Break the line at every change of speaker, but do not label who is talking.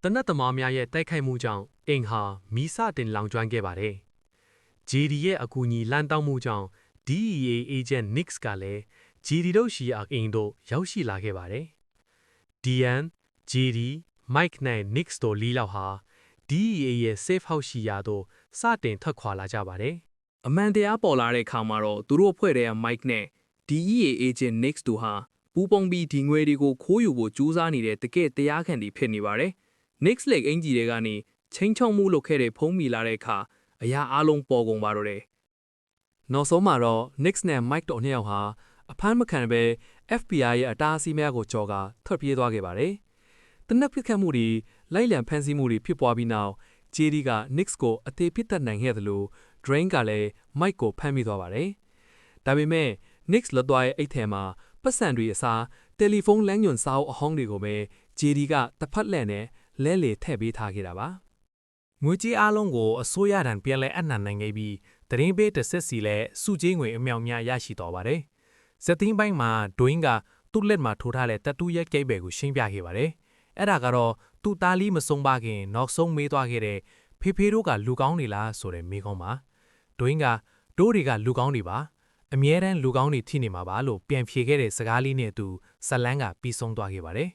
တနတ်သမားများရဲ့တိုက်ခိုက်မှုကြောင့်အိမ်ဟာမီးစတင်လောင်ကျွမ်းခဲ့ပါတယ်။ JD ရဲ့အကူအညီလမ်းတောင်းမှုကြောင့် DEA agent Nix ကလည်း JD တို့ရှိရာအိမ်သို့ရောက်ရှိလာခဲ့ပါတယ်။ Diane, JD, Mike နဲ့ Nix တို့၄ယောက်ဟာ DEA ရဲ့ safe house ရှိရာသို့စတင်ထွက်ခွာလာကြပါတယ်။
အမှန်တရားပေါ်လာတဲ့အခါမှာတော့သူတို့အဖွဲ့တဲ့ Mike နဲ့ DEA agent Nix တို့ဟာပူးပေါင်းပြီးဒီငွေတွေကိုခိုးယူဖို့ကြိုးစားနေတဲ့တကယ့်တရားခံတွေဖြစ်နေပါတယ်။ Nix လက်အင်ဂျီတွေကနေချင်းချောက်မှုလုပ်ခဲ့တဲ့ဖုံးမိလာတဲ့အခါအရာအလုံးပေါ်ကုန်ပါတော့တယ်။နောက်ဆုံးမှာတော့ Nix နဲ့ Mike တို့နှစ်ယောက်ဟာအဖမ်းမခံဘဲ FBI ရဲ့အတားအဆီးများကိုကြော်ကာထွက်ပြေးသွားခဲ့ပါတယ်။တနက်ပစ်ခတ်မှုတွေလိုက်လံဖမ်းဆီးမှုတွေဖြစ်ပွားပြီးနောက် JD က Nix ကိုအသေးပြစ်တက်နိုင်ခဲ့သလို Drain ကလည်း Mike ကိုဖမ်းမိသွားပါတယ်။ဒါပေမဲ့ Nix လွတ်သွားရဲ့အိတ်ထဲမှာပတ်စံတွေအစားတယ်လီဖုန်းလမ်းညွှန်စာအုပ်အဟောင်းတွေကိုပဲ JD ကတစ်ဖက်လှည့်နဲ့လဲလေထည့်ပေးထားခဲ့တာပါ
ငွေကြေးအားလုံးကိုအစိုးရထံပြန်လည်အနှံနိုင်ခဲ့ပြီးတရင်ပေးတစ်ဆက်စီလည်းစုကြီးငွေအမြောက်များရရှိတော်ပါတယ်။ဇက်တင်းပိုင်းမှာဒွင်းကသူ့လက်မှာထိုးထားတဲ့တတူးရဲ့ကိတ်ပဲကိုရှင်းပြခဲ့ပါတယ်။အဲ့ဒါကတော့သူ့သားလီမဆုံးပါခင်နောက်ဆုံးမေးသွားခဲ့တဲ့ဖေဖေတို့ကလူကောင်းနေလားဆိုတဲ့မေးခွန်းပါ။ဒွင်းကတို့တွေကလူကောင်းတွေပါအမြဲတမ်းလူကောင်းတွေထိနေမှာပါလို့ပြန်ဖြေခဲ့တဲ့စကားလေးနဲ့သူဇလန်းကပြီးဆုံးသွားခဲ့ပါတယ်